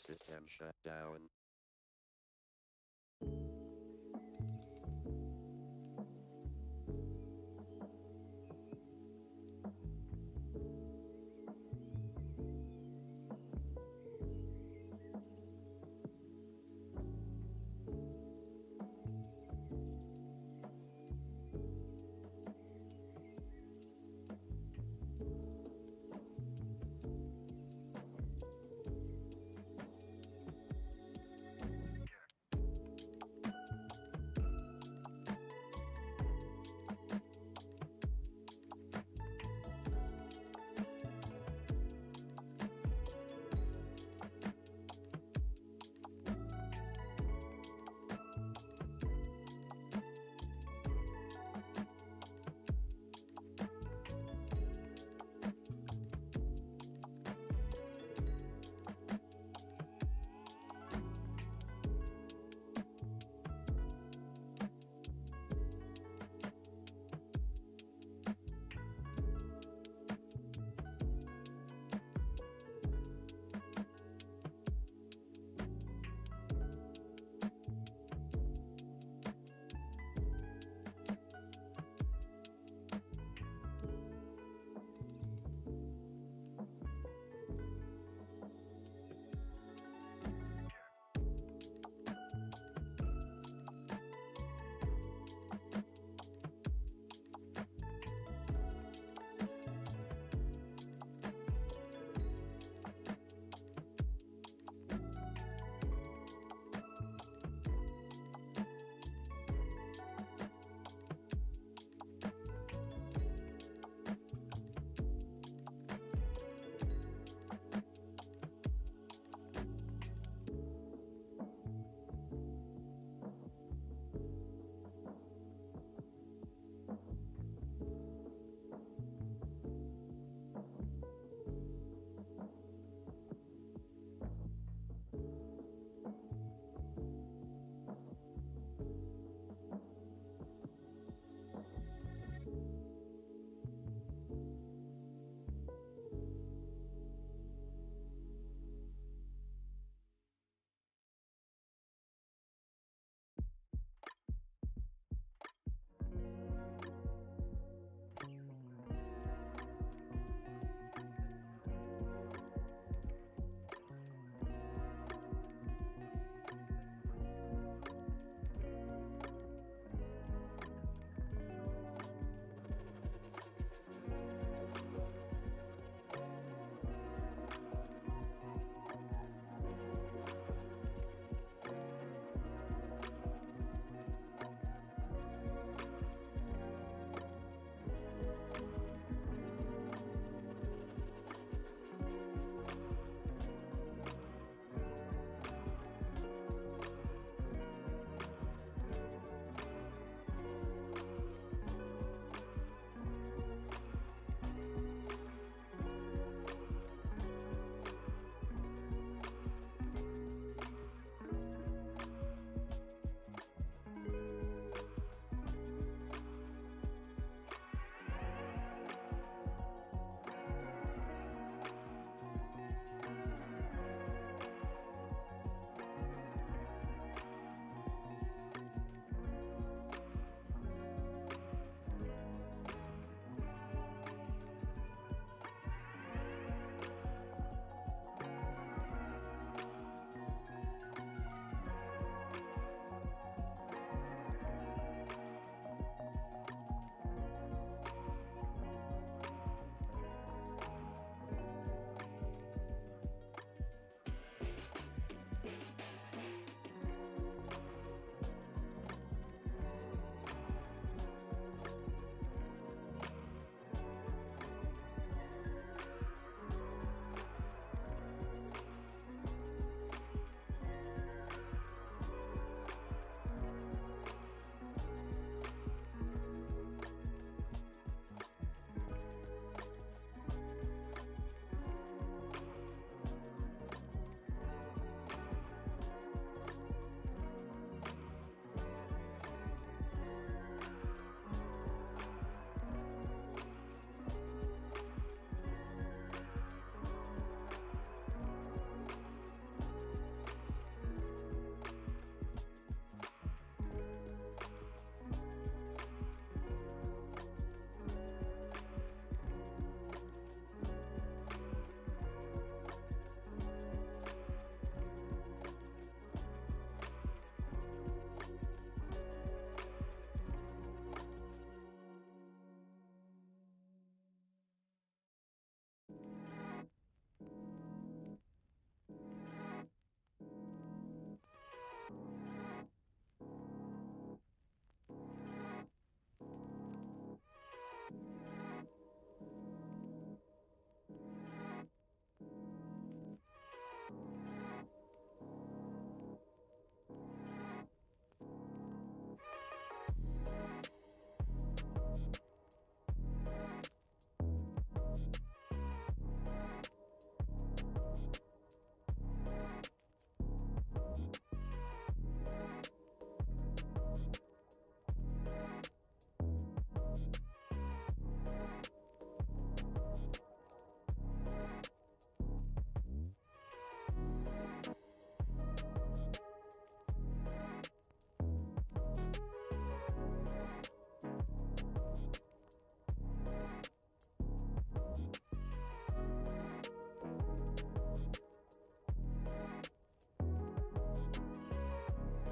System shut down.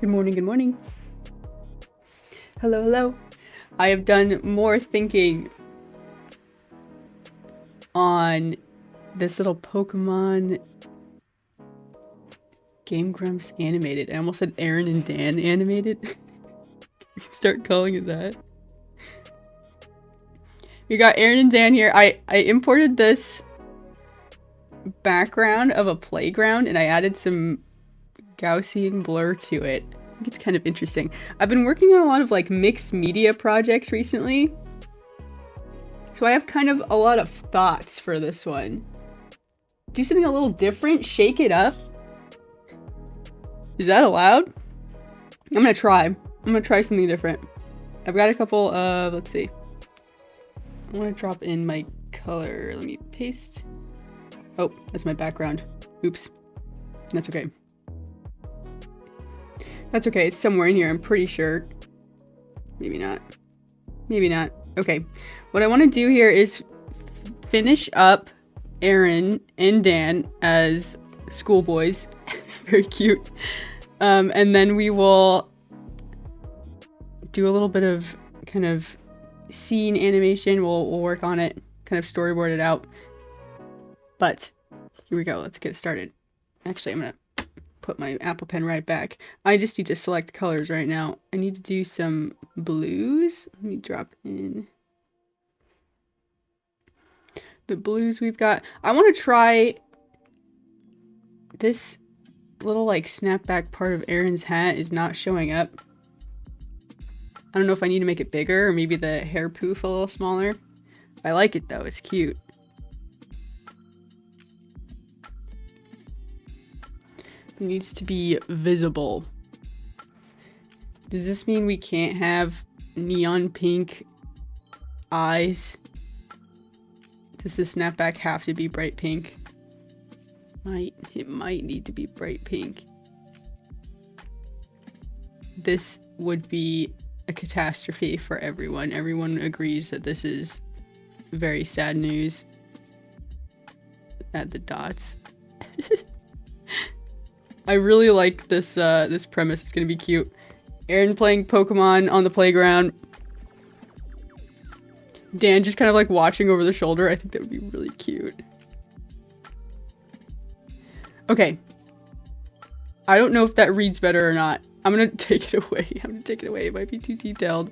Good morning, good morning. Hello, hello. I have done more thinking on this little Pokemon Game Grumps animated. I almost said Aaron and Dan animated. Start calling it that. We got Aaron and Dan here. I imported this background of a playground and I added some Gaussian blur to it. I think it's kind of interesting. I've been working on a lot of like mixed media projects recently. So I have kind of a lot of thoughts for this one. Do something a little different, shake it up. Is that allowed? I'm gonna try something different. I've got a couple of, let's see. I want to drop in my color. Let me paste. Oh, that's my background. Oops. That's okay. That's okay. It's somewhere in here, I'm pretty sure. Maybe not. Maybe not. Okay. What I want to do here is finish up Aaron and Dan as schoolboys. Very cute. And then we will do a little bit of kind of scene animation. We'll work on it, kind of storyboard it out. But here we go. Let's get started. Actually, I'm gonna put my Apple Pen right back. I just need to select colors right now. I need to do some blues. Let me drop in the blues we've got. I want to try this little like snapback part of Aaron's hat is not showing up. I don't know if I need to make it bigger or maybe the hair poof a little smaller. I like it though, it's cute. It needs to be visible. Does this mean we can't have neon pink eyes? Does the snapback have to be bright pink? It might need to be bright pink. This would be a catastrophe for everyone. Everyone agrees that this is very sad news. Add the dots. I really like this this premise. It's gonna be cute. Aaron playing Pokemon on the playground. Dan just kind of like watching over the shoulder. I think that would be really cute. Okay. I don't know if that reads better or not. I'm gonna take it away. I'm gonna take it away. It might be too detailed.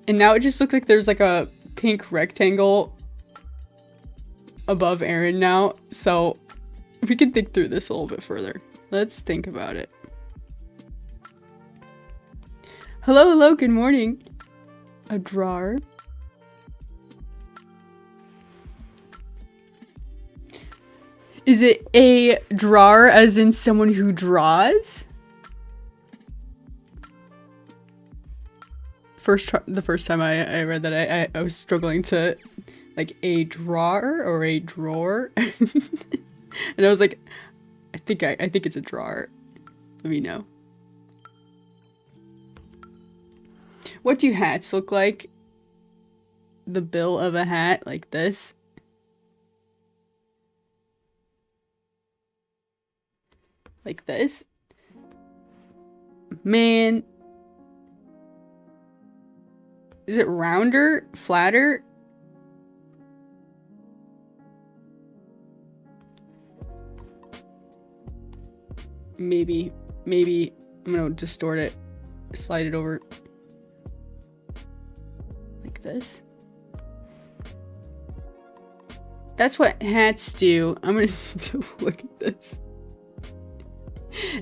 And now it just looks like there's like a pink rectangle above Aaron now. So we can think through this a little bit further. Let's think about it. Hello, hello, good morning. A drawer. Is it a drawer as in someone who draws? The first time I read that, I was struggling to, like, a drawer or a drawer. And I was like, I think it's a drawer. Let me know. What do hats look like? The bill of a hat, like this. Like this. Man. Is it rounder? Flatter? Maybe I'm gonna distort it. Slide it over. Like this. That's what hats do. I'm gonna look at this.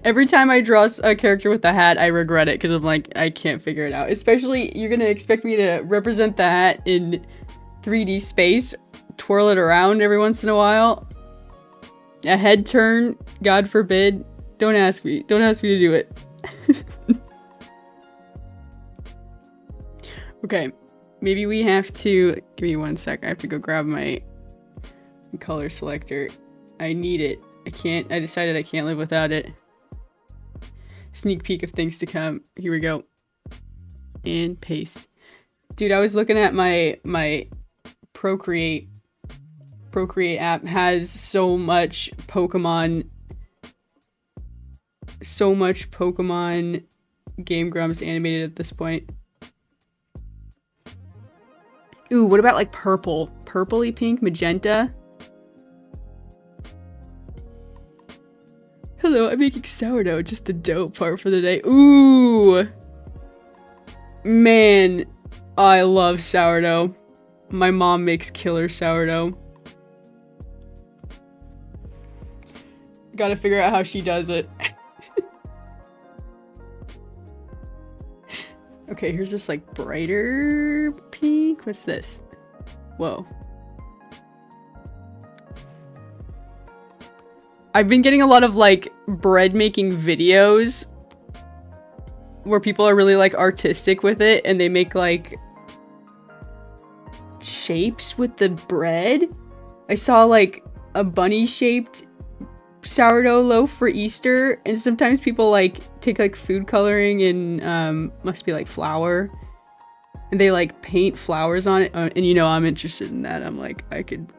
Every time I draw a character with a hat, I regret it because I'm like, I can't figure it out. Especially, you're gonna expect me to represent the hat in 3D space, twirl it around every once in a while. A head turn, God forbid. Don't ask me. Don't ask me to do it. Okay, maybe we have to... Give me 1 sec. I have to go grab my color selector. I need it. I decided I can't live without it. Sneak peek of things to come. Here we go. And paste. Dude, I was looking at my Procreate app has so much Pokemon so much Pokemon Game Grumps animated at this point. Ooh, what about like purple? Purpley pink, magenta? Hello, I'm making sourdough, just the dough part for the day. Ooh! Man, I love sourdough. My mom makes killer sourdough. Gotta figure out how she does it. Okay, here's this like brighter pink. What's this? Whoa. I've been getting a lot of like bread making videos where people are really like artistic with it and they make like shapes with the bread. I saw like a bunny shaped sourdough loaf for Easter, and sometimes people like take like food coloring and must be like flour, and they like paint flowers on it, and you know I'm interested in that. I'm like I could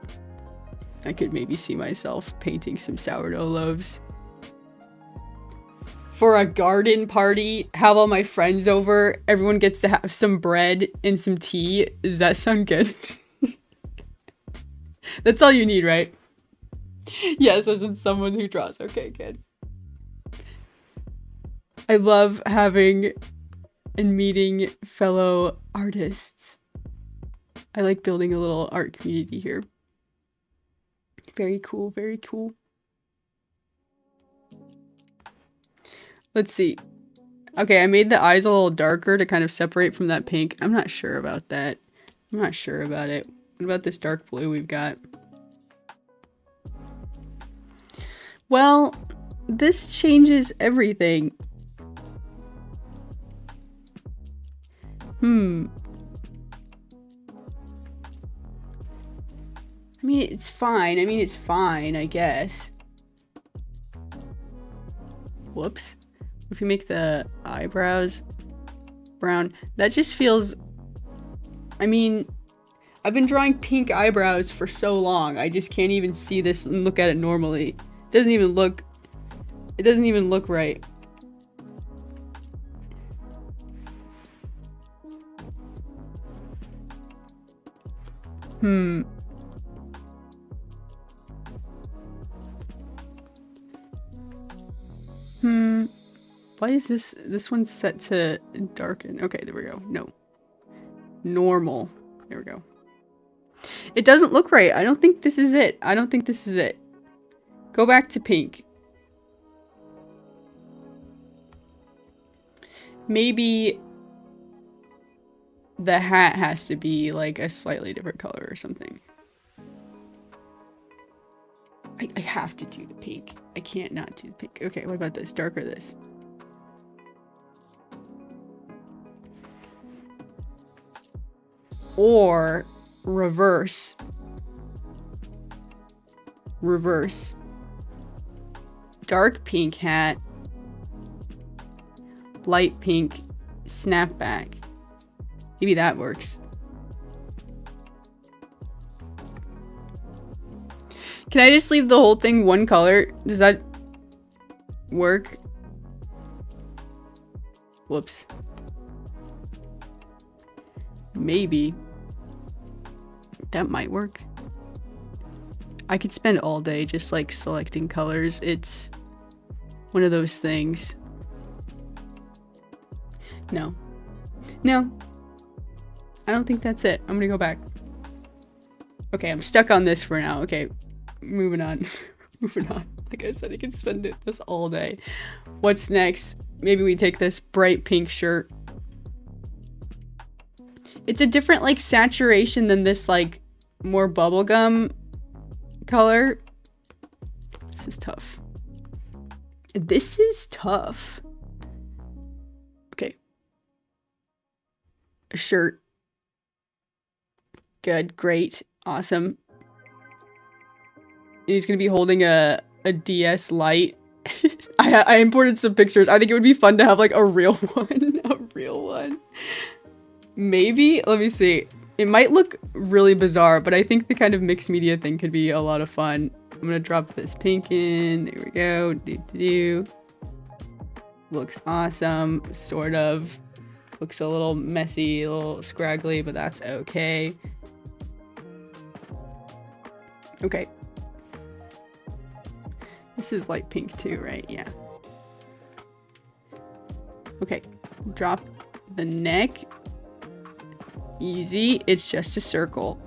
maybe see myself painting some sourdough loaves for a garden party. Have all my friends over, everyone gets to have some bread and some tea. Does that sound good? That's all you need, right? Yes, as in someone who draws. Okay, good. I love having and meeting fellow artists. I like building a little art community here. Very cool, very cool. Let's see. Okay, I made the eyes a little darker to kind of separate from that pink. I'm not sure about that. I'm not sure about it. What about this dark blue we've got? Well, this changes everything. I mean, it's fine. It's fine, I guess. Whoops. If you make the eyebrows brown, that just feels... I mean, I've been drawing pink eyebrows for so long. I just can't even see this and look at it normally. It doesn't even look right. Why is this one's set to darken? Okay, there we go. No. Normal. There we go. It doesn't look right. I don't think this is it. I don't think this is it. Go back to pink. Maybe the hat has to be like a slightly different color or something. I have to do the pink. I can't not do the pink. Okay, what about this? Darker this. Or reverse. Reverse. Dark pink hat. Light pink snapback. Maybe that works. Can I just leave the whole thing one color? Does that work? Whoops. Maybe. That might work. I could spend all day just like selecting colors. It's one of those things. No. No. I don't think that's it. I'm gonna go back. Okay, I'm stuck on this for now. Okay, moving on. Moving on. Like I said, I could spend this all day. What's next? Maybe we take this bright pink shirt. It's a different like saturation than this like more bubblegum color. This is tough. This is tough. Okay. A shirt. Good, great, awesome. And he's gonna be holding a DS Lite. I imported some pictures. I think it would be fun to have like a real one. A real one. Maybe? Let me see. It might look really bizarre, but I think the kind of mixed media thing could be a lot of fun. I'm gonna drop this pink in. There we go. Looks awesome, sort of. Looks a little messy, a little scraggly, but that's okay. Okay. This is light pink too, right? Yeah. Okay. Drop the neck. Easy. It's just a circle.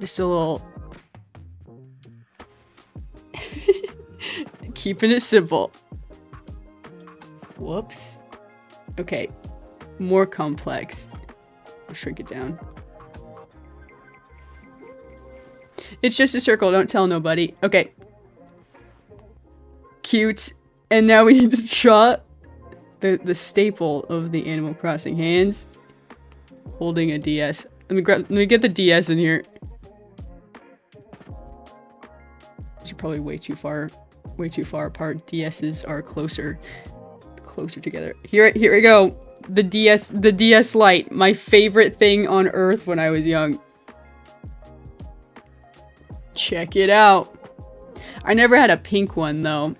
Just a little... Keeping it simple. Whoops. Okay. More complex. I'll shrink it down. It's just a circle. Don't tell nobody. Okay. Cute. And now we need to draw the staple of the Animal Crossing hands. Holding a DS. Let me get the DS in here. These are probably way too far apart. DSs are closer together. Here we go. The DS Lite, my favorite thing on earth when I was young. Check it out. I never had a pink one though.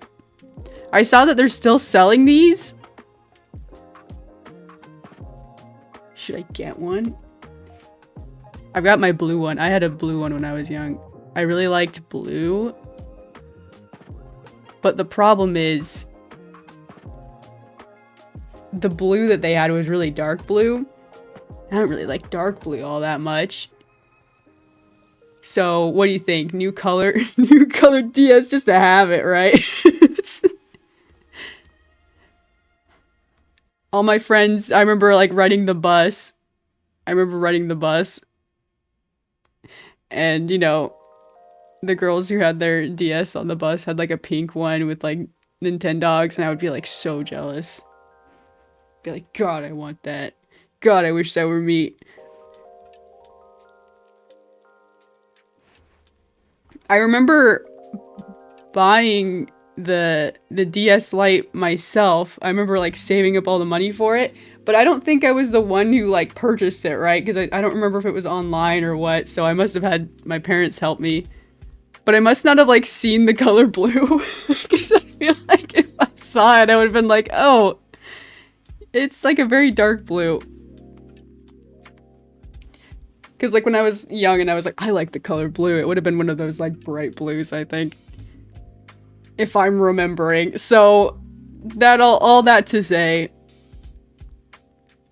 I saw that they're still selling these. Should I get one? I've got my blue one. I had a blue one when I was young. I really liked blue. But the problem is, the blue that they had was really dark blue. I don't really like dark blue all that much. So, what do you think? New color? New color DS just to have it, right? All my friends, I remember like riding the bus. And, you know, the girls who had their DS on the bus had like a pink one with like Nintendogs, and I would be like so jealous. Be like, God, I want that. God, I wish that were me. I remember buying the DS Lite myself. I remember like saving up all the money for it, but I don't think I was the one who like purchased it, right? Because I don't remember if it was online or what, so I must have had my parents help me. But I must not have like seen the color blue, because I feel like if I saw it, I would have been like, oh, it's like a very dark blue. Because like when I was young and I was like, I like the color blue, it would have been one of those like bright blues, I think. If I'm remembering. So, all that to say,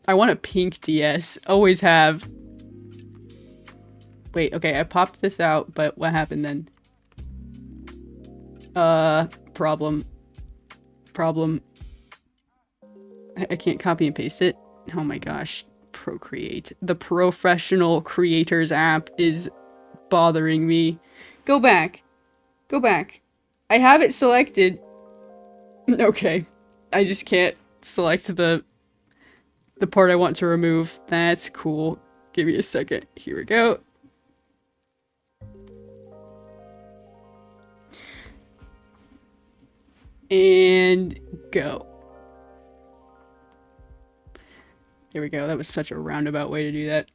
I want a pink DS. Always have. Wait, okay, I popped this out, but what happened then? Problem. I can't copy and paste it. Oh my gosh. Procreate. The professional creators app is bothering me. Go back. I have it selected. Okay. I just can't select the part I want to remove. That's cool. Give me a second. Here we go. And go. There we go. That was such a roundabout way to do that.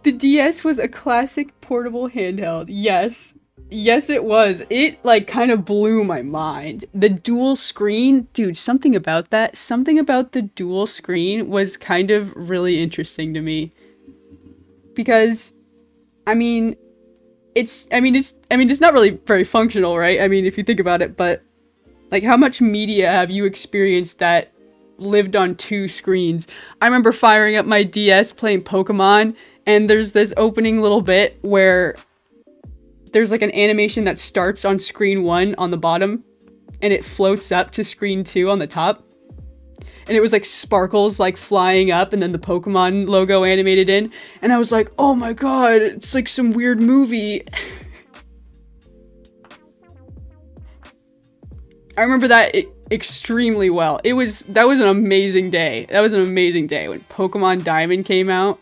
The DS was a classic portable handheld. Yes. Yes, it was. It, like, kind of blew my mind. The dual screen, dude, something about that. Something about the dual screen was kind of really interesting to me. Because, I mean, it's not really very functional, right? I mean, if you think about it, but, like, how much media have you experienced that lived on two screens? I remember firing up my DS, playing Pokemon, and there's this opening little bit where there's like an animation that starts on screen 1 on the bottom, and it floats up to screen 2 on the top. And it was like sparkles like flying up, and then the Pokemon logo animated in. And I was like, oh my god, it's like some weird movie. I remember that extremely well. That was an amazing day. That was an amazing day when Pokemon Diamond came out.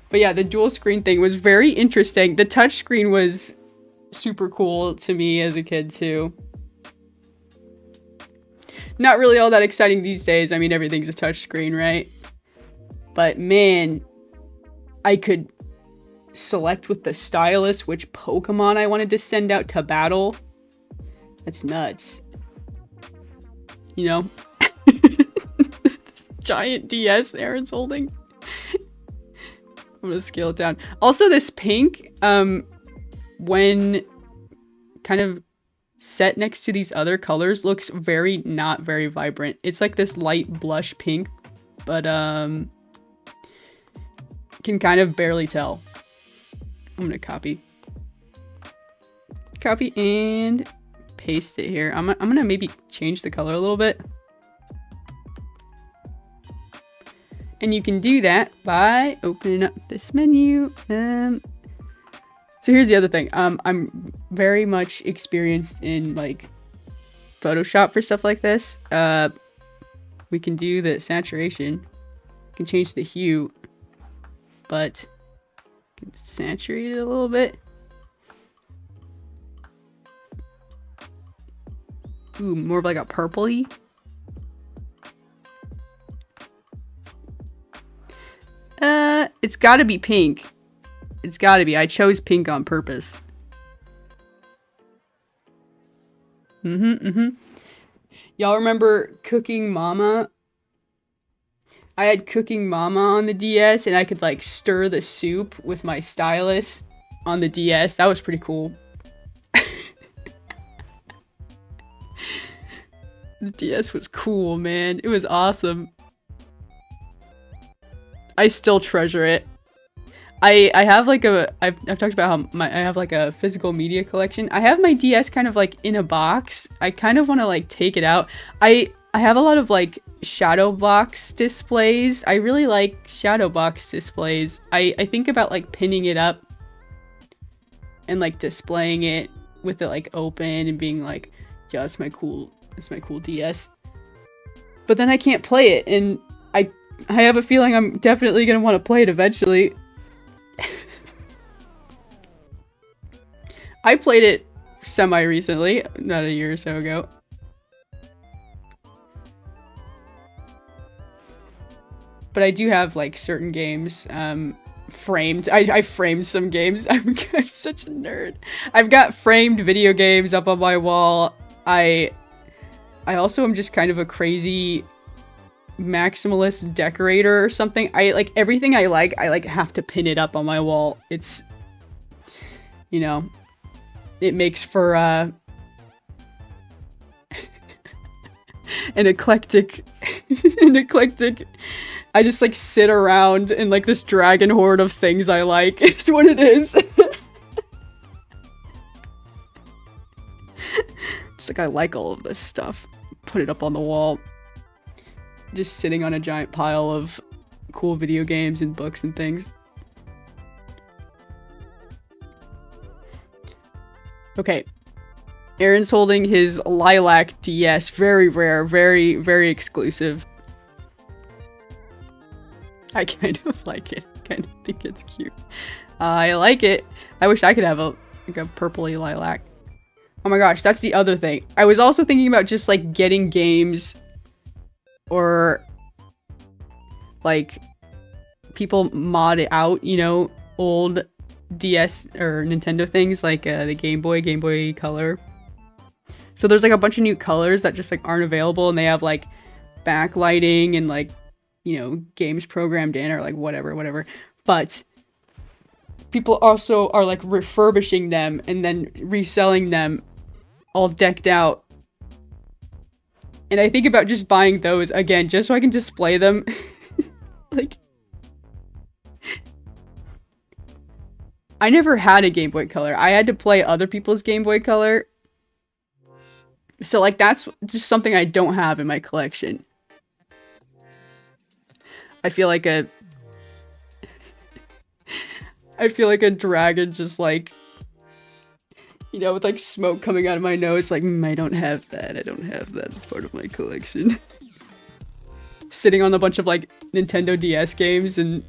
But yeah, the dual screen thing was very interesting. The touchscreen was super cool to me as a kid too. Not really all that exciting these days. I mean, everything's a touchscreen, right? But man, I could select with the stylus which Pokemon I wanted to send out to battle. That's nuts. You know? Giant DS Aaron's holding. I'm gonna scale it down. Also, this pink, when kind of set next to these other colors, looks not very vibrant. It's like this light blush pink, but can kind of barely tell. I'm gonna copy and paste it here. I'm gonna maybe change the color a little bit. And you can do that by opening up this menu. So here's the other thing. I'm very much experienced in like Photoshop for stuff like this. We can do the saturation. We can change the hue, but we can saturate it a little bit. Ooh, more of like a purpley. It's gotta be pink. It's gotta be. I chose pink on purpose. Y'all remember Cooking Mama? I had Cooking Mama on the DS, and I could like stir the soup with my stylus on the DS. That was pretty cool. The DS was cool, man. It was awesome. I still treasure it. I have like I've talked about how I have like a physical media collection. I have my DS kind of like in a box. I kind of want to like take it out. I have a lot of like shadow box displays. I really like shadow box displays. I think about like pinning it up and like displaying it with it like open and being like, yeah, it's my cool DS. But then I can't play it, and I have a feeling I'm definitely gonna want to play it eventually. I played it semi-recently, not a year or so ago. But I do have like certain games framed. I framed some games. I'm such a nerd. I've got framed video games up on my wall. I also am just kind of a crazy maximalist decorator or something. I like everything I like have to pin it up on my wall. It's, you know, it makes for an eclectic I just like sit around in like this dragon horde of things I like. It's what it is. Just like I like all of this stuff. Put it up on the wall. Just sitting on a giant pile of cool video games and books and things. Okay. Aaron's holding his lilac DS. Very rare. Very, very exclusive. I kind of like it. Kind of think it's cute. I like it. I wish I could have like a purpley lilac. Oh my gosh, that's the other thing. I was also thinking about just like getting games or like people mod it out, you know, old DS or Nintendo things like the Game Boy Color. So there's like a bunch of new colors that just like aren't available, and they have like backlighting and like, you know, games programmed in or like whatever. But people also are like refurbishing them and then reselling them all decked out. And I think about just buying those again, just so I can display them. Like, I never had a Game Boy Color. I had to play other people's Game Boy Color. So like, that's just something I don't have in my collection. I feel like a dragon just like, you know, with like smoke coming out of my nose, like, I don't have that. I don't have that as part of my collection. Sitting on a bunch of like Nintendo DS games and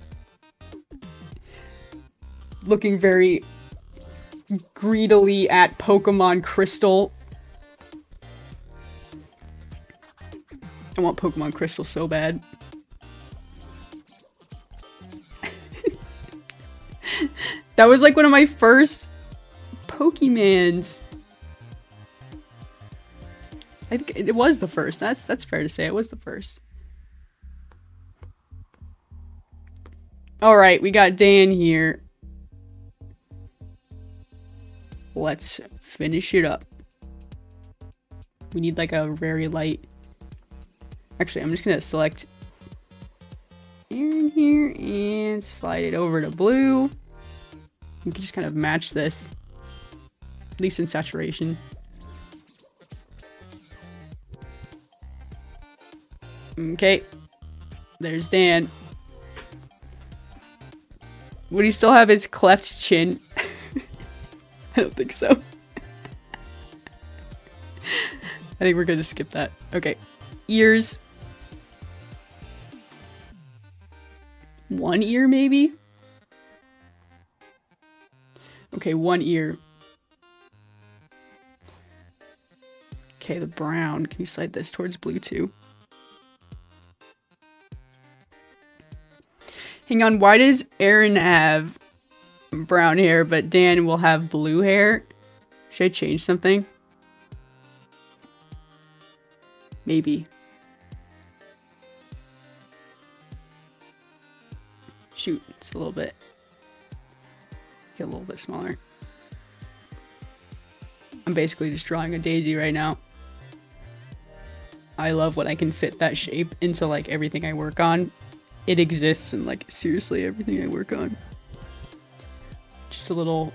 looking very greedily at Pokemon Crystal. I want Pokemon Crystal so bad. That was like one of my first Pokemans. I think it was the first. That's fair to say. It was the first. All right, we got Dan here. Let's finish it up. We need like a very light. Actually, I'm just gonna select Aaron here and slide it over to blue. We can just kind of match this, at least in saturation. Okay, there's Dan. Would he still have his cleft chin? I don't think so. I think we're gonna skip that. Okay, ears. One ear, maybe? Okay, one ear. Okay, the brown. Can you slide this towards blue too? Hang on, why does Aaron have brown hair, but Dan will have blue hair? Should I change something? Maybe. Shoot, it's a little bit. Get a little bit smaller. I'm basically just drawing a daisy right now. I love when I can fit that shape into like everything I work on. It exists in like seriously everything I work on. Just a little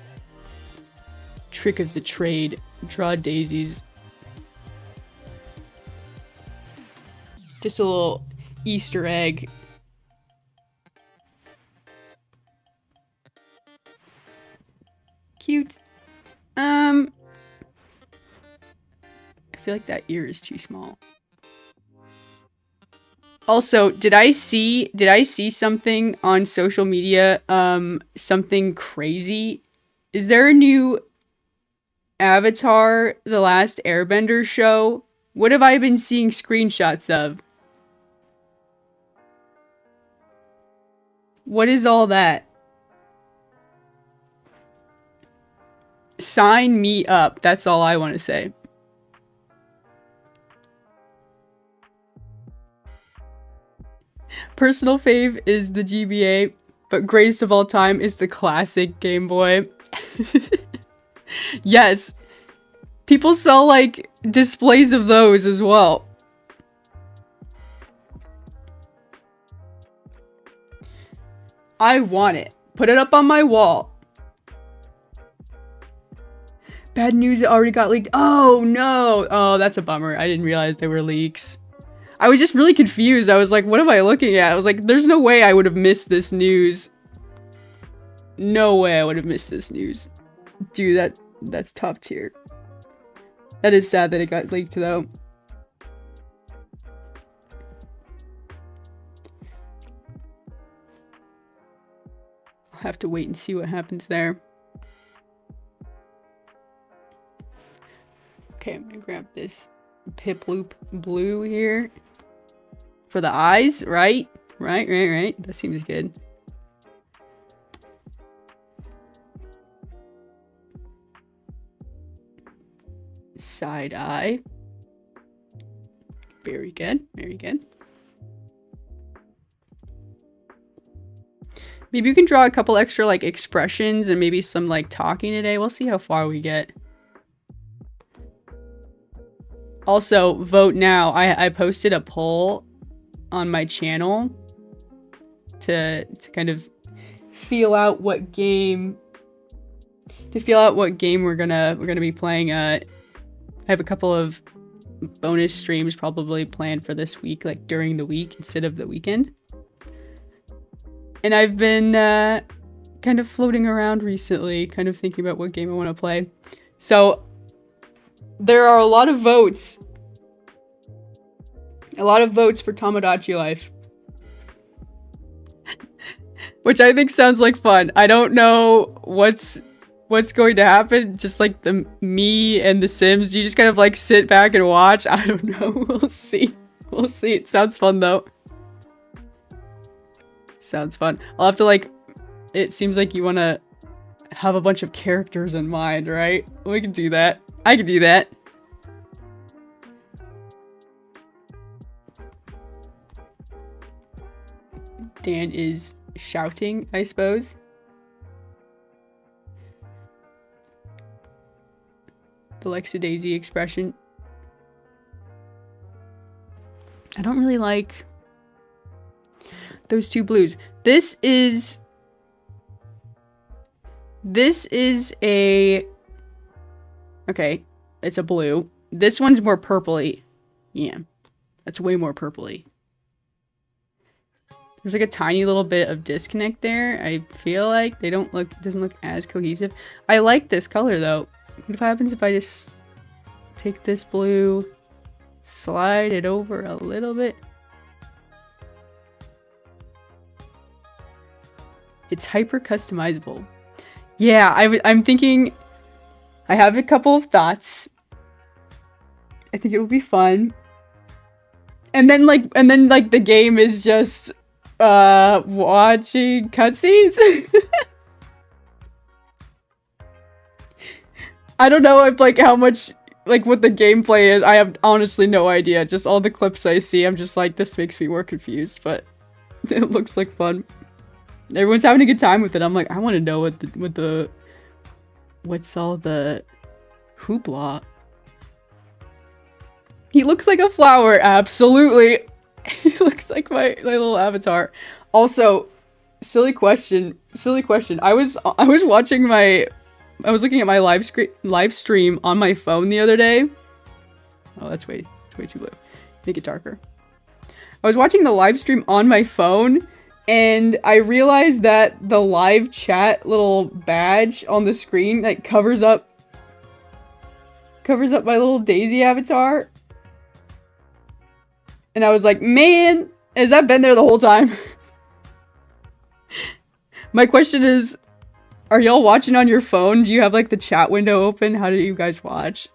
trick of the trade. Draw daisies. Just a little Easter egg. Cute. I feel like that ear is too small. Also, did I see something on social media, something crazy? Is there a new Avatar: The Last Airbender show? What have I been seeing screenshots of? What is all that? Sign me up. That's all I want to say. Personal fave is the GBA, but greatest of all time is the classic Game Boy. Yes. People sell, like, displays of those as well. I want it. Put it up on my wall. Bad news, it already got leaked. Oh, no. Oh, that's a bummer. I didn't realize they were leaks. I was just really confused. I was like, what am I looking at? I was like, there's no way I would have missed this news. No way I would have missed this news. Dude, that's top tier. That is sad that it got leaked, though. I'll have to wait and see what happens there. Okay, I'm gonna grab this Piploop blue here. For the eyes, right? Right. That seems good. Side eye. Very good. Very good. Maybe you can draw a couple extra like expressions and maybe some like talking today. We'll see how far we get. Also, vote now. I posted a poll on my channel to kind of feel out what game we're gonna be playing. I have a couple of bonus streams probably planned for this week, like during the week instead of the weekend. And I've been kind of floating around recently, kind of thinking about what game I want to play. So there are a lot of votes. A lot of votes for Tomodachi Life. Which I think sounds like fun. I don't know what's going to happen. Just like me and the Sims. You just kind of like sit back and watch. I don't know. We'll see. We'll see. It sounds fun though. Sounds fun. I'll have to like... It seems like you want to have a bunch of characters in mind, right? We can do that. I can do that. Dan is shouting, I suppose. The Daisy expression. I don't really like those two blues. This is a... Okay, it's a blue. This one's more purpley. Yeah, that's way more purpley. There's like a tiny little bit of disconnect there. I feel like they don't look, doesn't look as cohesive. I like this color though. What happens if I just take this blue, slide it over a little bit? It's hyper customizable. Yeah, I'm thinking, I have a couple of thoughts. I think it would be fun. And then like the game is just watching cutscenes. I don't know if like how much like what the gameplay is. I have honestly no idea. Just all the clips I see, I'm just like, this makes me more confused, but it looks like fun. Everyone's having a good time with it. I'm like, I want to know what's all the hoopla. He looks like a flower, absolutely. He looks like my little avatar. Also, silly question. I was looking at my live stream on my phone the other day. Oh, that's way too blue. Make it darker. I was watching the live stream on my phone, and I realized that the live chat little badge on the screen like covers up my little Daisy avatar. And I was like, man, has that been there the whole time? My question is, are y'all watching on your phone? Do you have like the chat window open? How do you guys watch?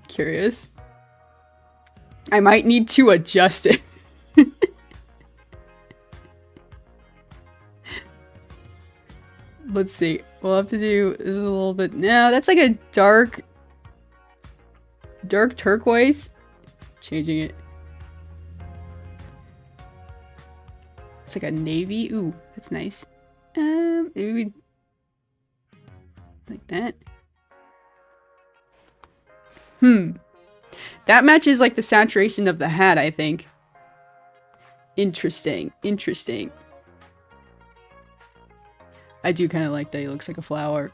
Curious. I might need to adjust it. Let's see. We'll have to do this is a little bit. No, that's like a dark turquoise. Changing it. It's like a navy. Ooh, that's nice. Maybe like that. That matches like the saturation of the hat, I think. Interesting. I do kind of like that he looks like a flower.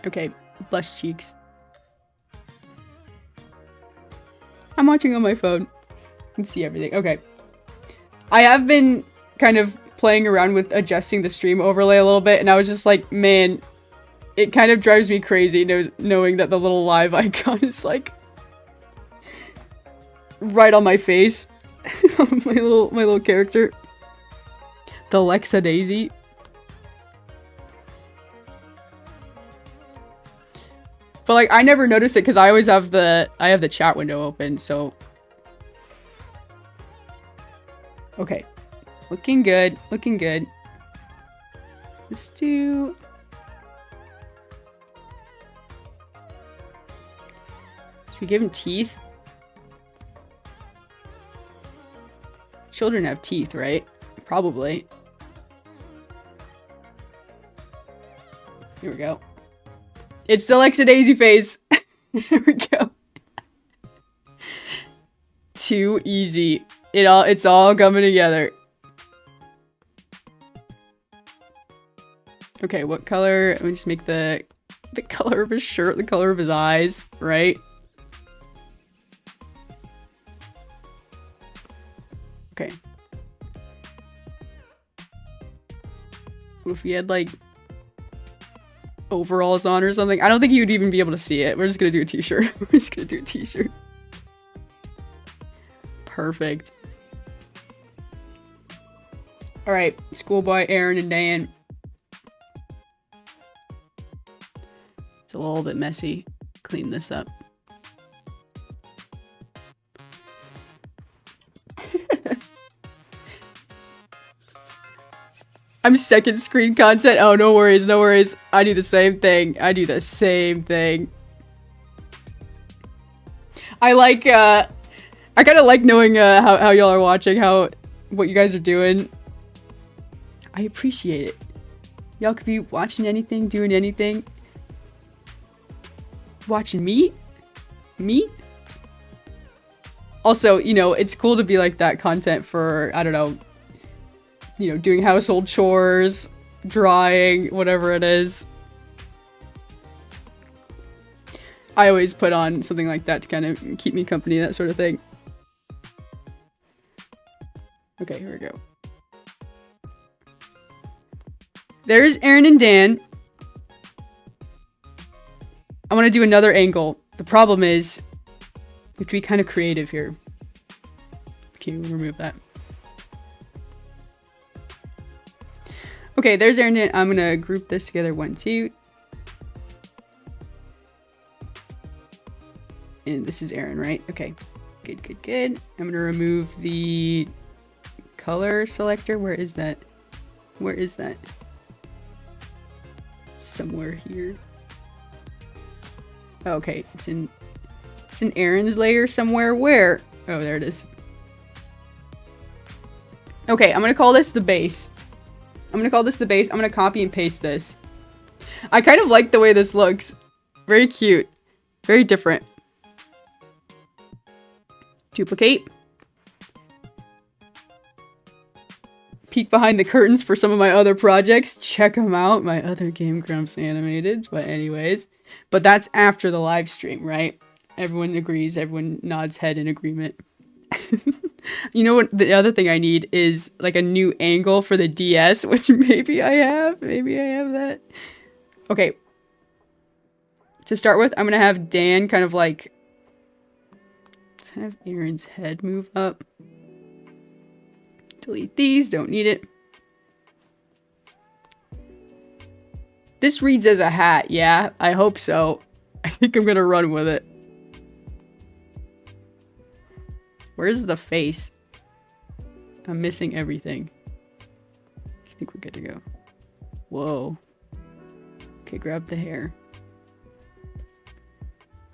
Okay, blush cheeks. I'm watching on my phone. You can see everything. Okay. I have been kind of playing around with adjusting the stream overlay a little bit, and I was just like, man, it kind of drives me crazy knowing that the little live icon is like right on my face. my little character. The Daisy. But like I never notice it because I always have the chat window open, so okay. Looking good. Let's do... Should we give him teeth? Children have teeth, right? Probably. Here we go. It's the Daisy face. There we go. Too easy. It's all coming together. Okay, what color? Let me just make the color of his shirt, the color of his eyes, right? Okay. What if he had like overalls on or something? I don't think you'd even be able to see it. We're just gonna do a t-shirt. Perfect. Alright, schoolboy Aaron and Dan. It's a little bit messy. Clean this up. I'm second screen content. Oh, no worries, no worries. I do the same thing. I do the same thing. I like, I kind of like knowing how y'all are watching, what you guys are doing. I appreciate it. Y'all could be watching anything, doing anything. Watching me? Me? Also, you know, it's cool to be like that content for, I don't know, you know, doing household chores, drawing, whatever it is. I always put on something like that to kind of keep me company, that sort of thing. Okay, here we go. There's Aaron and Dan. I want to do another angle. The problem is, we have to be kind of creative here. Okay, we'll remove that. Okay, there's Aaron and Dan. I'm going to group this together. 1, 2. And this is Aaron, right? Okay. Good, good, good. I'm going to remove the color selector. Where is that? Where is that? Somewhere here. Okay, it's in Aaron's layer somewhere. Where? Oh, there it is. Okay, I'm gonna call this the base. I'm gonna call this the base. I'm gonna copy and paste this. I kind of like the way this looks. Very cute. Very different. Duplicate. Peek behind the curtains for some of my other projects. Check them out. My other game, Grumps Animated. But anyways. But that's after the live stream, right? Everyone agrees. Everyone nods head in agreement. You know what? The other thing I need is like a new angle for the DS, which maybe I have. Maybe I have that. Okay. To start with, I'm going to have Dan kind of like... Let's have Aaron's head move up. Delete these. Don't need it. This reads as a hat. Yeah, I hope so. I think I'm going to run with it. Where's the face? I'm missing everything. I think we're good to go. Whoa. Okay, grab the hair.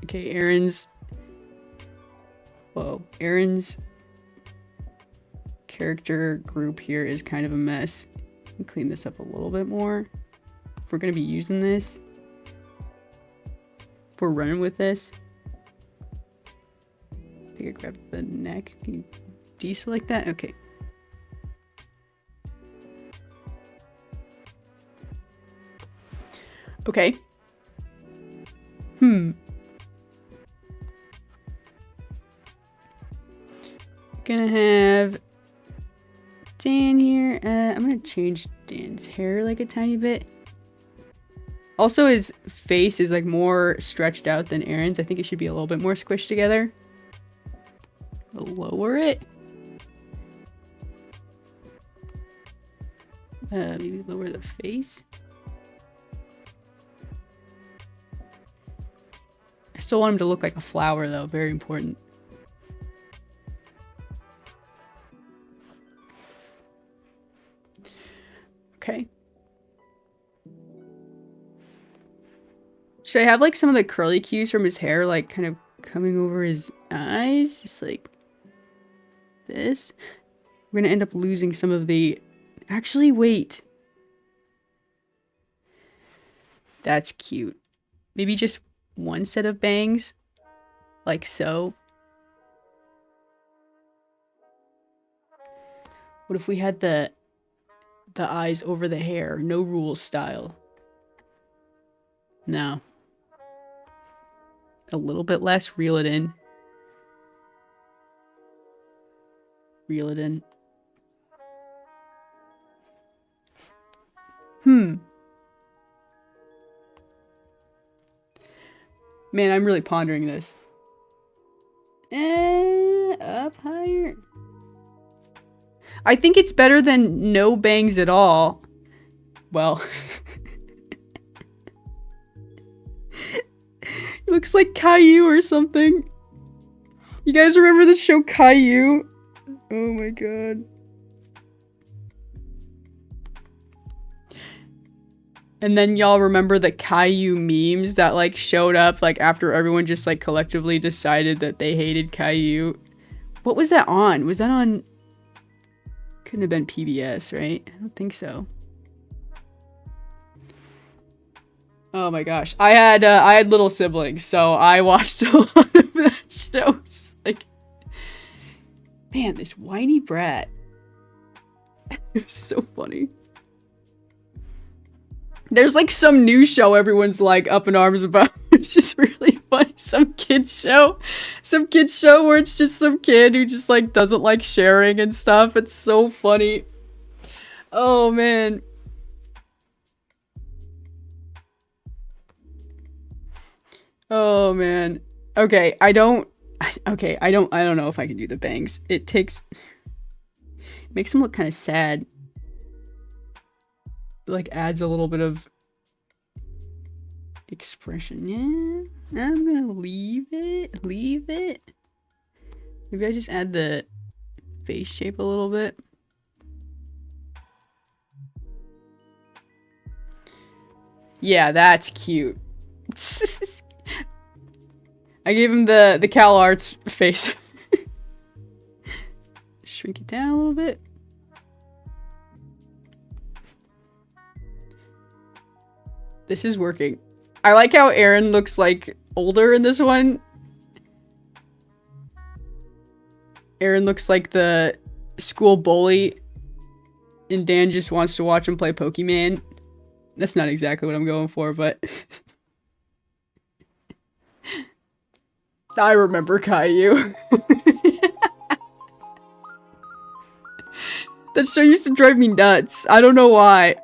Okay, Aaron's... Whoa. Aaron's character group here is kind of a mess. Let me clean this up a little bit more. If we're going to be using this. If we're running with this. I think I grabbed the neck. Can you deselect that? Okay. Okay. Gonna have Dan here. I'm gonna change Dan's hair like a tiny bit. Also, his face is like more stretched out than Aaron's. I think it should be a little bit more squished together. Lower it. Maybe lower the face. I still want him to look like a flower though, very important. Okay. Should I have like some of the curly cues from his hair like kind of coming over his eyes? Just like this. We're gonna end up losing some of the... Actually, wait. That's cute. Maybe just one set of bangs. Like so. What if we had the eyes over the hair? No rules style. No. A little bit less. Reel it in. Reel it in. Man, I'm really pondering this. Up higher. I think it's better than no bangs at all. Well. It looks like Caillou or something. You guys remember the show Caillou? Oh my god. And then y'all remember the Caillou memes that like showed up like after everyone just like collectively decided that they hated Caillou. What was that on? Was that on? Couldn't have been PBS, right? I don't think so. Oh my gosh. I had little siblings, so I watched a lot of that show. Just like, man, this whiny brat. It was so funny. There's like some new show everyone's like up in arms about. It's just really funny. Some kid show where it's just some kid who just like doesn't like sharing and stuff. It's so funny. Oh man. Oh man. Okay, I don't know if I can do the bangs. It makes them look kind of sad. Like adds a little bit of expression. Yeah, I'm gonna leave it. Maybe I just add the face shape a little bit. Yeah, that's cute. I gave him the Cal Arts face. Shrink it down a little bit. This is working. I like how Aaron looks like older in this one. Aaron looks like the school bully and Dan just wants to watch him play Pokemon. That's not exactly what I'm going for, but I remember Caillou. That show used to drive me nuts. I don't know why.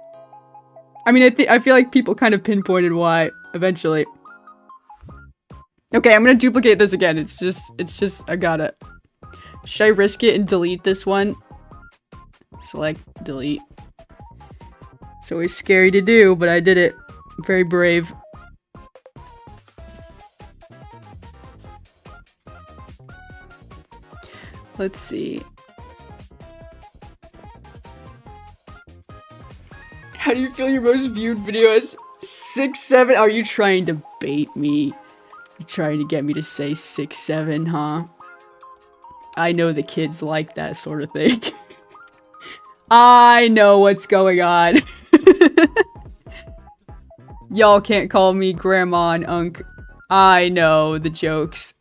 I mean, I feel like people kind of pinpointed why eventually. Okay, I'm gonna duplicate this again. It's just, I got it. Should I risk it and delete this one? Select, delete. It's always scary to do, but I did it. Very brave. Let's see. How do you feel your most viewed video is 6-7? Are you trying to bait me? You trying to get me to say 6-7, huh? I know the kids like that sort of thing. I know what's going on. Y'all can't call me grandma and unk. I know the jokes.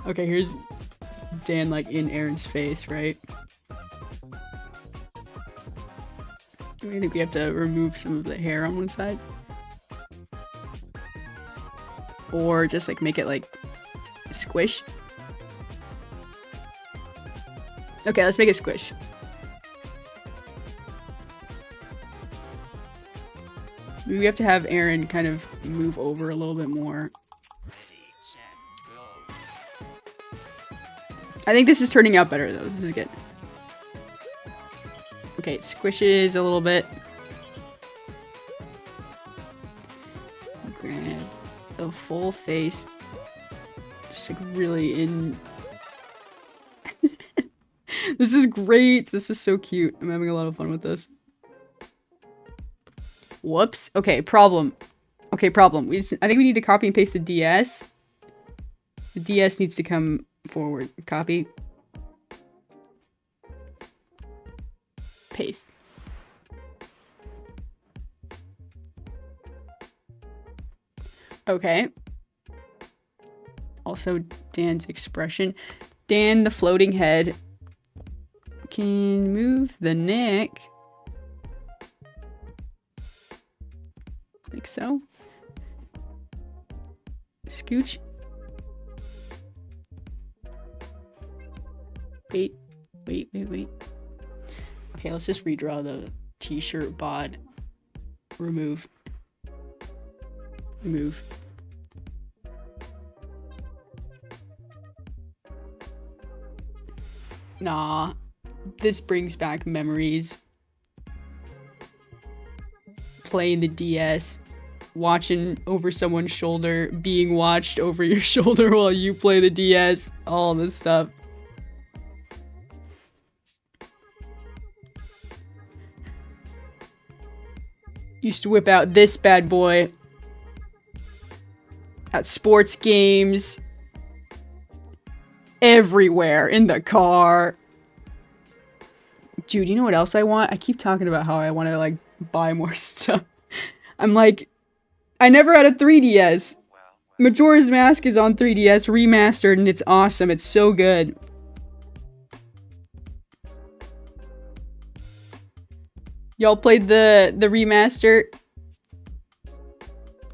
Okay, here's Dan like in Aaron's face, right? I think we have to remove some of the hair on one side. Or just like make it like squish. Okay, let's make it squish. We have to have Aaron kind of move over a little bit more. I think this is turning out better though. This is good. Okay, it squishes a little bit. Grab the full face. Just like really in. This is great. This is so cute. I'm having a lot of fun with this. Whoops. Okay, problem. Okay, problem. I think we need to copy and paste the DS. The DS needs to come forward. Copy. Paste. Okay. Also, Dan's expression. Dan, the floating head. Can move the neck. Like so. Scooch. Wait. Okay, let's just redraw the t-shirt bod. Remove. Nah. This brings back memories. Playing the DS. Watching over someone's shoulder. Being watched over your shoulder while you play the DS. All this stuff. Used to whip out this bad boy at sports games, everywhere, in the car. Dude, you know what else I want? I keep talking about how I want to, like, buy more stuff. I'm like, I never had a 3DS. Majora's Mask is on 3DS remastered and it's awesome. It's so good. Y'all played the remaster?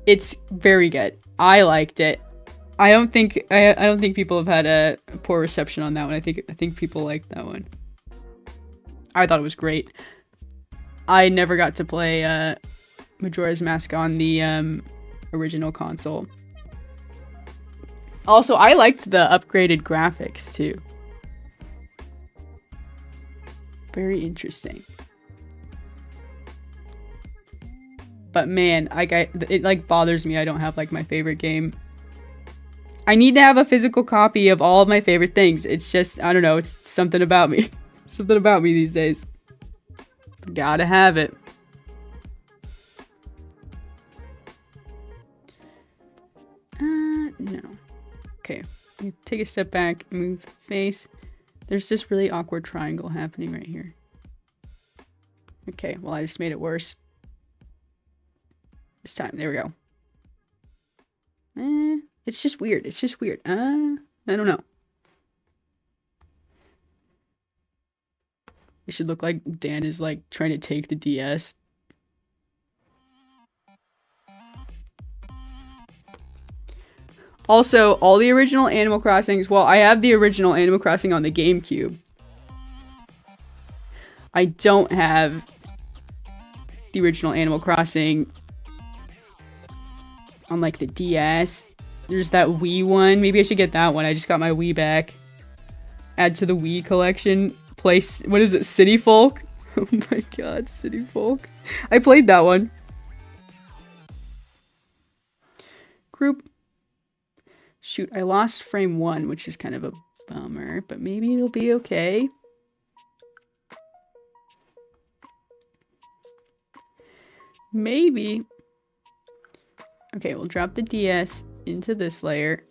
It's very good. I liked it. I don't think people have had a poor reception on that one. I think people liked that one. I thought it was great. I never got to play Majora's Mask on the original console. Also, I liked the upgraded graphics too. Very interesting. But man, it like bothers me I don't have like my favorite game. I need to have a physical copy of all of my favorite things. It's just, I don't know, it's something about me. Something about me these days. Gotta have it. No. Okay, take a step back, move the face. There's this really awkward triangle happening right here. Okay, well I just made it worse. This time, there we go. It's just weird. It's just weird. I don't know. It should look like Dan is like trying to take the DS. Also, all the original Animal Crossings, well, I have the original Animal Crossing on the GameCube. I don't have the original Animal Crossing on like the DS. There's that Wii one. Maybe I should get that one. I just got my Wii back. Add to the Wii collection. Place, what is it? City Folk? Oh my god, City Folk. I played that one. Group. Shoot, I lost frame 1, which is kind of a bummer, but maybe it'll be okay. Maybe. Okay, we'll drop the DS into this layer.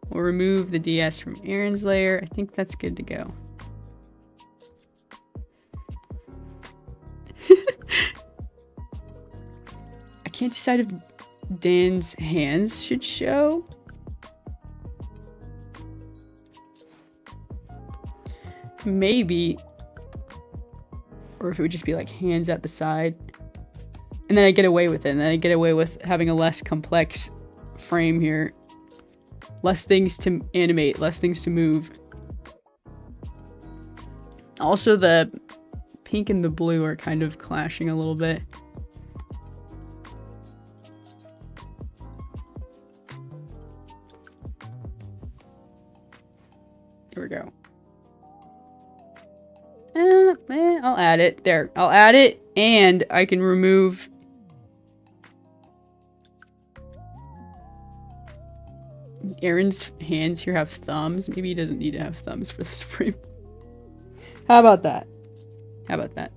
We'll remove the DS from Aaron's layer. I think that's good to go. I can't decide if Dan's hands should show. Maybe. Or if it would just be like hands at the side. And then I get away with it. And then I get away with having a less complex frame here. Less things to animate, less things to move. Also, the pink and the blue are kind of clashing a little bit. There we go. I'll add it. There. I'll add it, and I can remove... Aaron's hands here have thumbs. Maybe he doesn't need to have thumbs for this frame. How about that? How about that?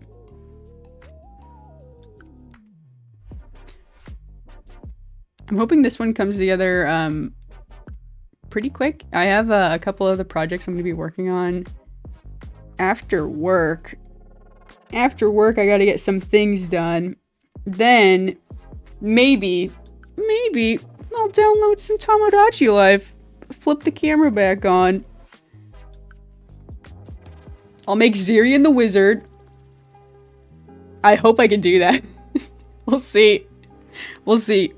I'm hoping this one comes together pretty quick. I have a couple other projects I'm going to be working on after work. After work, I got to get some things done. Then, maybe I'll download some Tamagotchi Life. Flip the camera back on. I'll make Zirian the Wizard. I hope I can do that. We'll see. We'll see.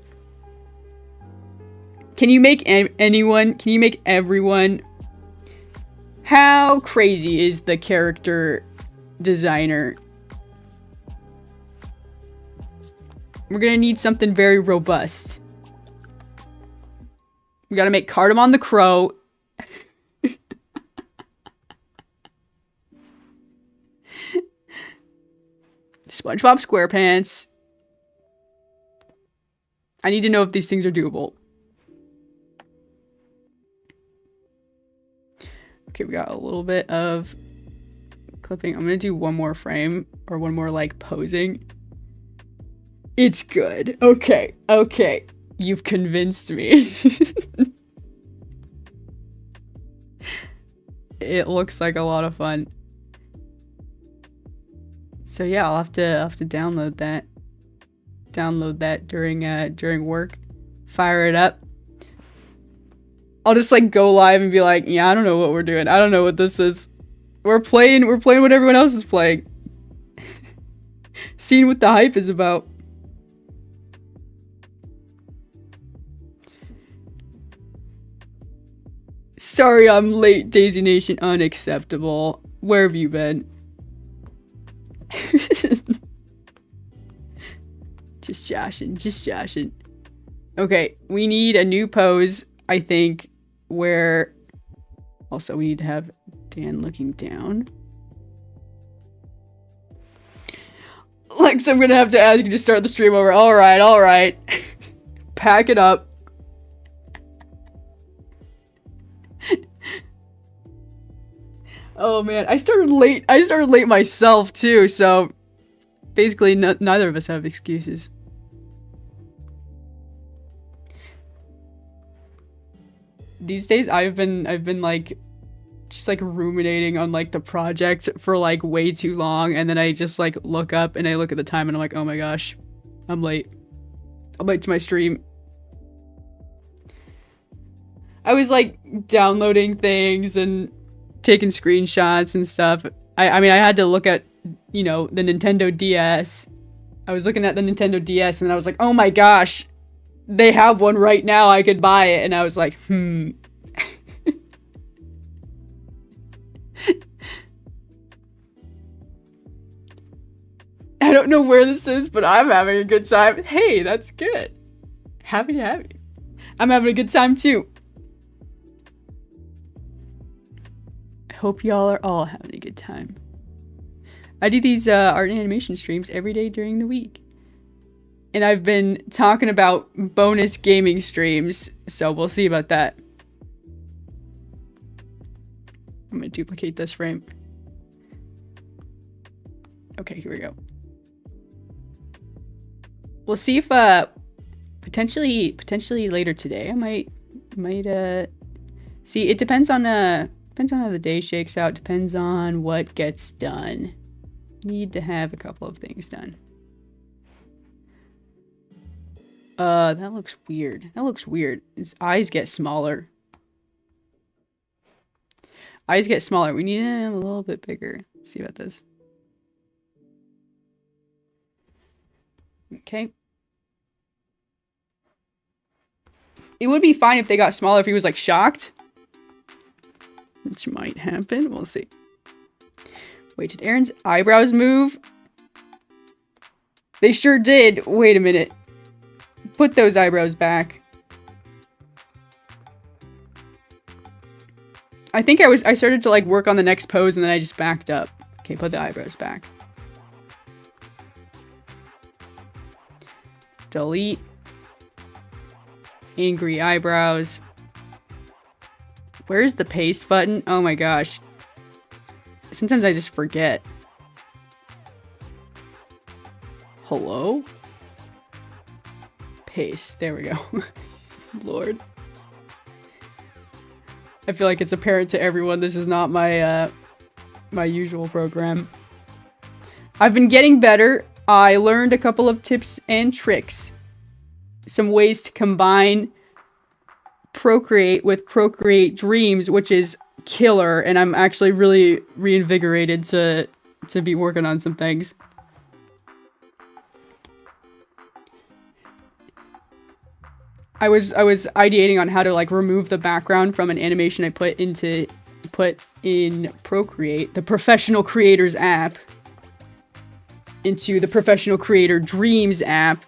Can you make anyone? Can you make everyone? How crazy is the character designer? We're gonna need something very robust. We gotta make Cardamom the Crow. SpongeBob SquarePants. I need to know if these things are doable. Okay, we got a little bit of clipping. I'm gonna do one more frame, or one more like posing. It's good. Okay, okay. You've convinced me. It looks like a lot of fun. So yeah, I'll have to download that. Download that during work. Fire it up. I'll just like go live and be like, yeah, I don't know what we're doing. I don't know what this is. We're playing what everyone else is playing. Seeing what the hype is about. Sorry I'm late, Daisy Nation. Unacceptable. Where have you been? Just joshing. Okay, we need a new pose, I think, where... Also, we need to have Dan looking down. Lex, I'm gonna have to ask you to start the stream over. Alright. Pack it up. Oh man, I started late myself too, so basically neither of us have excuses. These days I've been like just like ruminating on like the project for like way too long, and then I just like look up and I look at the time and I'm like, oh my gosh, I'm late to my stream. I was like downloading things and taking screenshots and stuff. I mean, I had to look at, you know, the Nintendo DS. I was looking at the Nintendo DS and I was like, oh my gosh, they have one right now, I could buy it. And I was like, I don't know where this is, but I'm having a good time. Hey, that's good. Happy to have you. I'm having a good time too. Hope y'all are all having a good time. I do these art and animation streams every day during the week. And I've been talking about bonus gaming streams, so we'll see about that. I'm gonna duplicate this frame. Okay, here we go. We'll see if potentially later today I might see. It depends on how the day shakes out, depends on what gets done. Need to have a couple of things done. That looks weird. His eyes get smaller. We need him a little bit bigger. Let's see about this. Okay. It would be fine if they got smaller if he was like shocked. Which might happen. We'll see. Wait, did Aaron's eyebrows move? They sure did. Wait a minute. Put those eyebrows back. I think I started to like work on the next pose and then I just backed up. Okay, put the eyebrows back. Delete. Angry eyebrows. Where's the paste button? Oh my gosh. Sometimes I just forget. Hello? Paste. There we go. Lord. I feel like it's apparent to everyone this is not my my usual program. I've been getting better. I learned a couple of tips and tricks. Some ways to combine Procreate with Procreate Dreams, which is killer, and I'm actually really reinvigorated to be working on some things. I was ideating on how to like remove the background from an animation I put in Procreate, the professional creators app, into the professional creator Dreams app.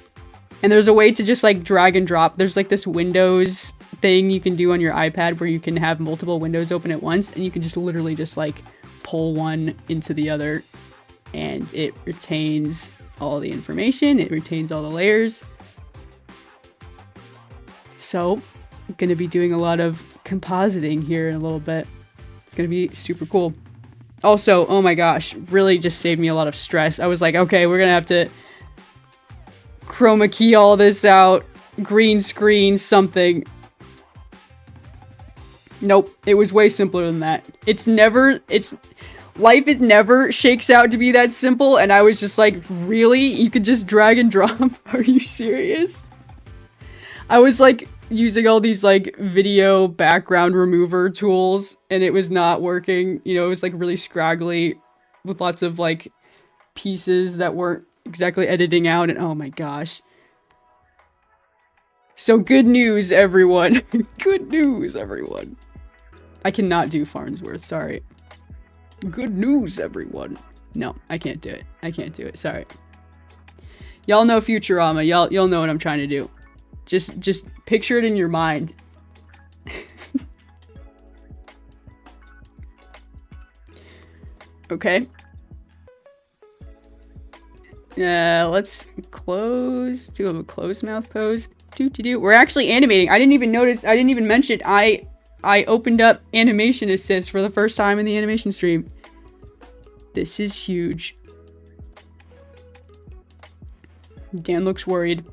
And there's a way to just like drag and drop. There's like this Windows thing you can do on your iPad where you can have multiple windows open at once, and you can just literally just like pull one into the other, and it retains all the information, it retains all the layers. So I'm gonna be doing a lot of compositing here in a little bit. It's gonna be super cool. Also, oh my gosh, really just saved me a lot of stress. I was like, okay, we're gonna have to chroma key all this out. Green screen, something. Nope, it was way simpler than that. Life is never shakes out to be that simple, and I was just like, really? You could just drag and drop? Are you serious? I was like using all these like video background remover tools, and it was not working. You know, it was like really scraggly with lots of like pieces that weren't exactly editing out, and oh my gosh. So good news, everyone. Good news, everyone. I cannot do Farnsworth, sorry. Good news, everyone. No, I can't do it. I can't do it, sorry. Y'all know Futurama. Y'all know what I'm trying to do. Just picture it in your mind. Okay. Let's close. Do a closed mouth pose. We're actually animating. I didn't even notice. I didn't even mention. I opened up animation assist for the first time in the animation stream. This is huge. Dan looks worried.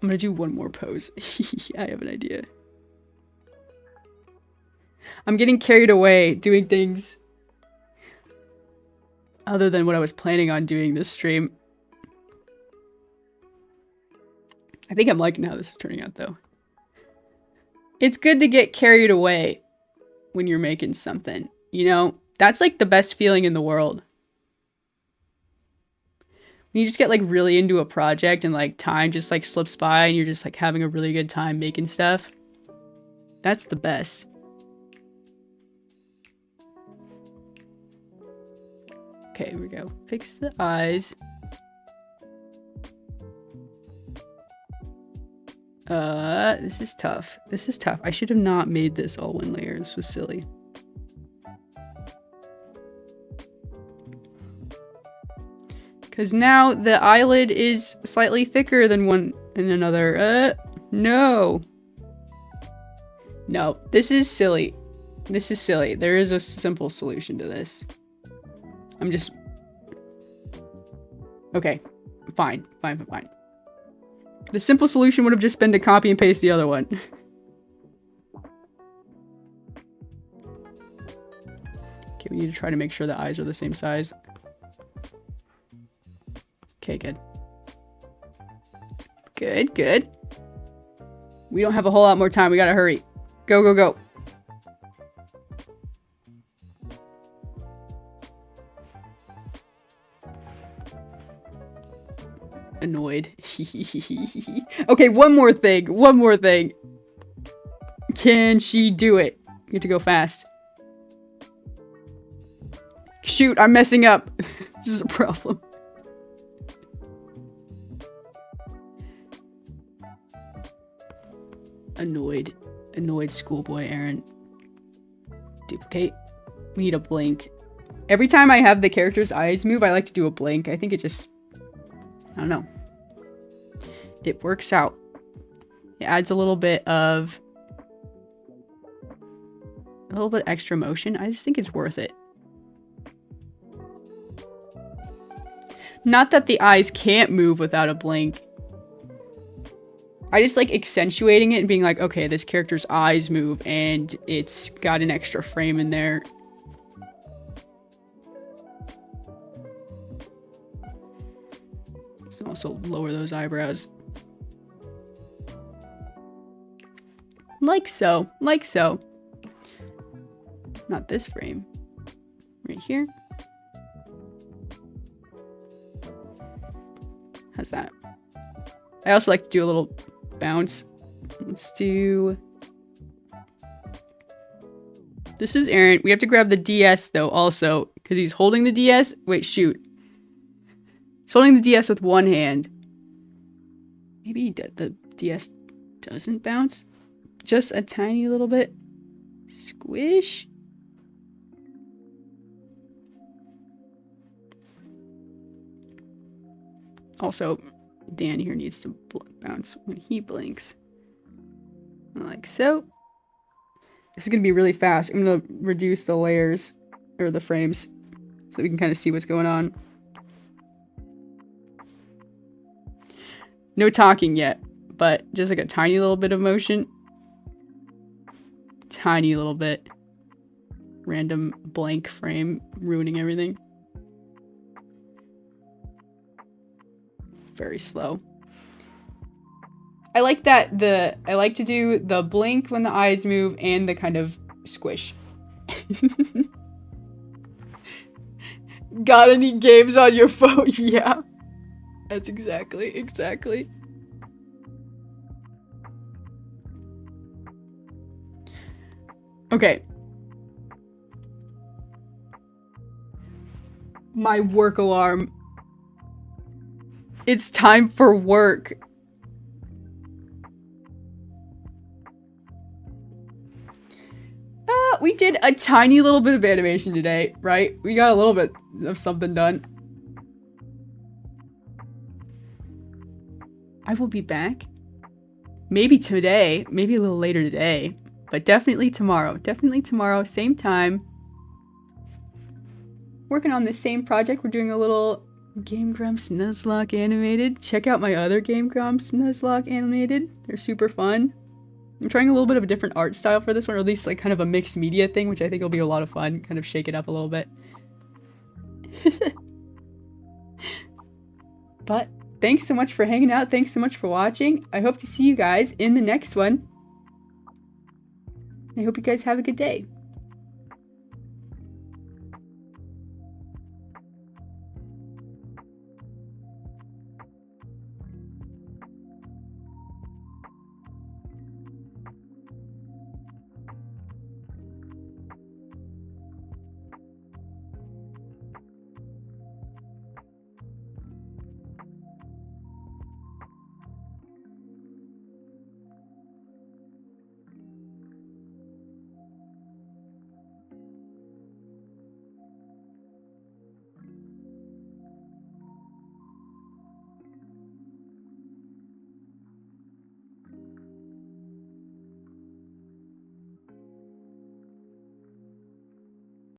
I'm gonna do one more pose. I have an idea. I'm getting carried away doing things other than what I was planning on doing this stream. I think I'm liking how this is turning out, though. It's good to get carried away when you're making something. You know, that's like the best feeling in the world. When you just get like really into a project and like time just like slips by and you're just like having a really good time making stuff. That's the best. Okay, here we go. Fix the eyes. This is tough. This is tough. I should have not made this all one layer. This was silly. Because now the eyelid is slightly thicker than one and another. No. No, this is silly. This is silly. There is a simple solution to this. I'm just... Okay. Fine. Fine. The simple solution would have just been to copy and paste the other one. Okay, we need to try to make sure the eyes are the same size. Okay, good. Good. We don't have a whole lot more time. We gotta hurry. Go. Annoyed. Okay, one more thing. Can she do it? You have to go fast. Shoot, I'm messing up. This is a problem. Annoyed schoolboy Aaron. Duplicate. We need a blink. Every time I have the character's eyes move, I like to do a blink. I think it just... I don't know. It works out. It adds a little bit extra motion. I just think it's worth it. Not that the eyes can't move without a blink. I just like accentuating it and being like, okay, this character's eyes move and it's got an extra frame in there. So also lower those eyebrows. Like so. Not this frame. Right here. How's that? I also like to do a little bounce. Let's do... This is Aaron. We have to grab the DS though also, because he's holding the DS. Wait, shoot. He's holding the DS with one hand. Maybe the DS doesn't bounce. Just a tiny little bit. Squish. Also, Dan here needs to bounce when he blinks. Like so. This is going to be really fast. I'm going to reduce the layers, or the frames. so we can kind of see what's going on. No talking yet, but just like a tiny little bit of motion. Tiny little bit. Random blank frame ruining everything. Very slow. I like that I like to do the blink when the eyes move and the kind of squish. Got any games on your phone? Yeah. That's exactly. Okay. My work alarm. It's time for work. We did a tiny little bit of animation today, right? We got a little bit of something done. I will be back. Maybe today, maybe a little later today, but definitely tomorrow. Definitely tomorrow, same time. Working on the same project. We're doing a little Game Grumps Nuzlocke animated. Check out my other Game Grumps Nuzlocke animated. They're super fun. I'm trying a little bit of a different art style for this one, or at least like kind of a mixed media thing, which I think will be a lot of fun. Kind of shake it up a little bit. But thanks so much for hanging out. Thanks so much for watching. I hope to see you guys in the next one. I hope you guys have a good day.